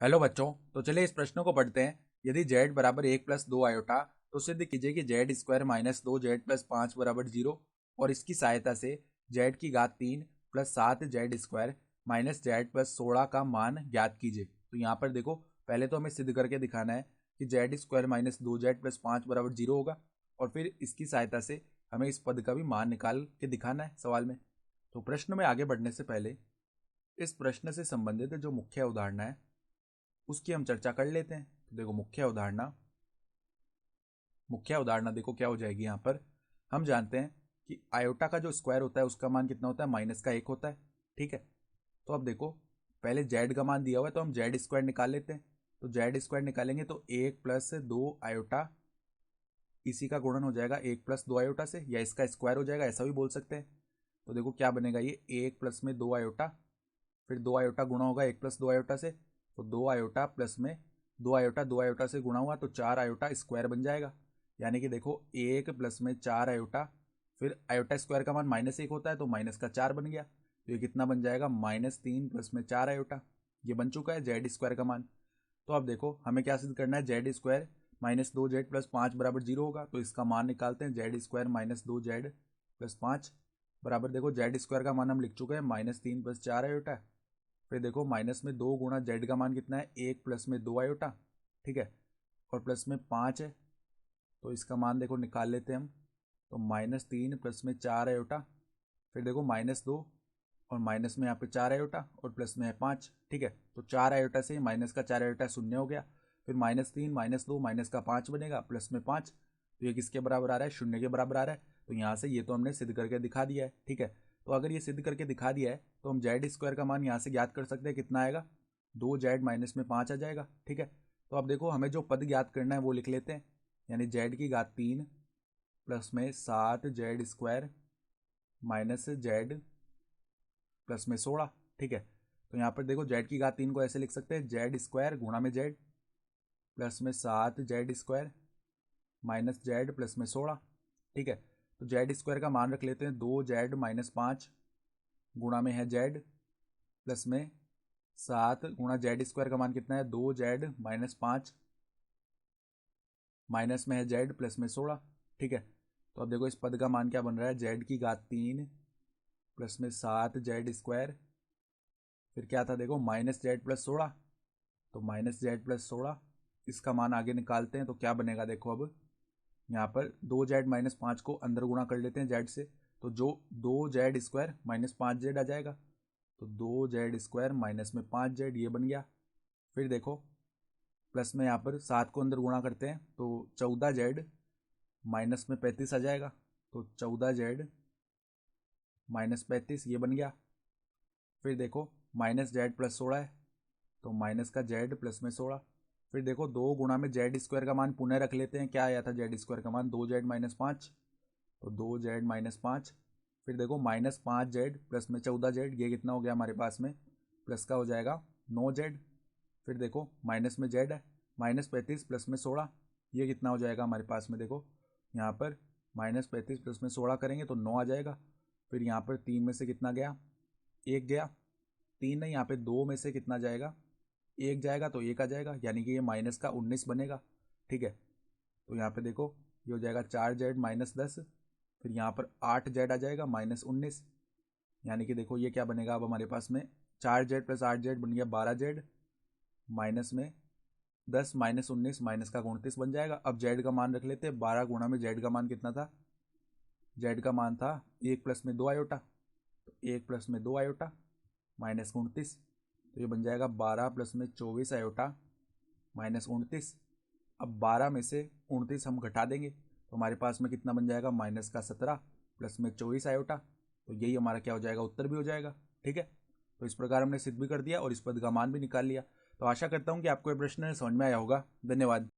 Hello बच्चों। तो चलिए इस प्रश्न को पढ़ते हैं। यदि z बराबर 1+2 आयोटा तो सिद्ध कीजिए कि जेड स्क्वायर माइनस 2z+5 बराबर 0 और इसकी सहायता से z की घात 3 plus 7z square minus z+16 का मान ज्ञात कीजिए। तो यहाँ पर देखो, पहले तो हमें सिद्ध करके दिखाना है कि जेड स्क्वायर माइनस 2z+5 बराबर 0 होगा और फिर इसकी सहायता से हमें इस पद का भी मान निकाल के दिखाना है सवाल में। तो प्रश्न में आगे बढ़ने से पहले इस प्रश्न से संबंधित जो मुख्य उदाहरण है उसकी हम चर्चा कर लेते हैं। तो देखो, मुख्य उदाहरण देखो क्या हो जाएगी। यहाँ पर हम जानते हैं कि आयोटा का जो स्क्वायर होता है उसका मान कितना होता है, -1 होता है। ठीक है। तो अब देखो, पहले जेड का मान दिया हुआ है तो हम जेड स्क्वायर निकाल लेते हैं। तो जेड स्क्वायर निकालेंगे तो 1+2 आयोटा, इसी का गुणन हो जाएगा 1+2 आयोटा से, या इसका स्क्वायर हो जाएगा, ऐसा भी बोल सकते हैं। तो देखो क्या बनेगा, ये 1+2 आयोटा, फिर 2 आयोटा गुणा होगा 1+2 आयोटा से, तो 2 आयोटा प्लस में 2 आयोटा 2 आयोटा से गुणा हुआ तो 4 आयोटा स्क्वायर बन जाएगा। यानी कि देखो, 1+4 आयोटा, फिर आयोटा स्क्वायर का मान -1 होता है तो -4 बन गया। तो ये कितना बन जाएगा, -3 प्लस में 4 आयोटा। ये बन चुका है जेड स्क्वायर का मान। तो अब देखो, हमें क्या सिद्ध करना है, जेड स्क्वायर -2z+5 बराबर 0 होगा। तो इसका मान निकालते हैं, जेड स्क्वायर -2z+5 बराबर, देखो जेड स्क्वायर का मान हम लिख चुके हैं -3 प्लस 4 आयोटा। फिर देखो, माइनस में 2 गुणा जेड का मान कितना है, 1 प्लस में 2 आयोटा। ठीक है। और प्लस में 5 है, तो इसका मान देखो निकाल लेते हैं हम। तो -3 प्लस में 4 आयोटा, फिर देखो -2 और माइनस में यहाँ पे 4 आयोटा और प्लस में है 5। ठीक है। तो 4 आयोटा से माइनस का 4 आयोटा शून्य हो गया। फिर -3 -2 माइनस का 5 बनेगा प्लस में 5। तो ये किसके बराबर आ रहा है, 0 के बराबर आ रहा है। तो यहाँ से ये तो हमने सिद्ध करके दिखा दिया है। ठीक है। तो अगर ये सिद्ध करके दिखा दिया है तो हम जेड स्क्वायर का मान यहाँ से ज्ञात कर सकते हैं। कितना आएगा, 2z माइनस में 5 आ जाएगा। ठीक है। तो अब देखो, हमें जो पद ज्ञात करना है वो लिख लेते हैं। यानी जेड की घात 3 प्लस में 7z square minus Z plus में 16। ठीक है। तो यहाँ पर देखो, जेड की घात 3 को ऐसे लिख सकते हैं, जेड स्क्वायर गुणा में जेड प्लस में 7z square minus Z plus में 16। ठीक है। तो जेड स्क्वायर का मान रख लेते हैं, 2z-5 गुणा में है जेड प्लस में 7 गुणा जेड स्क्वायर का मान कितना है, 2z-5 माइनस में है जेड प्लस में 16। ठीक है। तो अब देखो, इस पद का मान क्या बन रहा है, जेड की घात 3 प्लस में 7z स्क्वायर, फिर क्या था देखो, -z+16। तो -z+16, इसका मान आगे निकालते हैं तो क्या बनेगा, देखो अब यहाँ पर 2z-5 को अंदर गुणा कर लेते हैं जेड से, तो जो 2z स्क्वायर -5z आ जाएगा। तो 2z स्क्वायर माइनस में 5z, ये बन गया। फिर देखो, प्लस में यहाँ पर 7 को अंदर गुणा करते हैं तो 14z माइनस में 35 आ जाएगा। तो 14z-35, ये बन गया। फिर देखो, -z+16 है तो माइनस का जेड प्लस में 16। फिर देखो, 2 गुणा में जेड स्क्वायर का मान पुनः रख लेते हैं। क्या आया था जेड स्क्वायर का मान, 2z-5, तो 2z-5। फिर देखो, -5z प्लस में 14z, ये कितना हो गया हमारे पास में, प्लस का हो जाएगा 9z। फिर देखो, माइनस में जेड है, -35 प्लस में 16, ये कितना हो जाएगा हमारे पास में, देखो यहाँ पर -35 प्लस में 16 करेंगे तो 9 आ जाएगा। फिर यहाँ पर 3 में से कितना गया, 1 गया। 3 नहीं, यहाँ पे 2 में से कितना जाएगा, 1 जाएगा तो 1 आ जाएगा, यानी कि ये माइनस का 19 बनेगा। ठीक है। तो यहाँ पे देखो, ये हो जाएगा 4z-10, फिर यहाँ पर 8z आ जाएगा -19, यानी कि देखो ये क्या बनेगा अब हमारे पास में, 4z प्लस 8z बन गया 12z, माइनस में 10 -19 माइनस का 29 बन जाएगा। अब जेड का मान रख लेते हैं, 12 गुणा में जेड का मान कितना था, जेड का मान था 1 प्लस में 2 आयोटा, तो 1 प्लस में 2 आयोटा माइनस 29, तो ये बन जाएगा 12 प्लस में 24 आयोटा माइनस 29। अब 12 में से 29 हम घटा देंगे तो हमारे पास में कितना बन जाएगा, माइनस का 17 प्लस में 24 आयोटा। तो यही हमारा क्या हो जाएगा, उत्तर भी हो जाएगा। ठीक है। तो इस प्रकार हमने सिद्ध भी कर दिया और इस पद का मान भी निकाल लिया। तो आशा करता हूँ कि आपको ये प्रश्न समझ में आया होगा। धन्यवाद।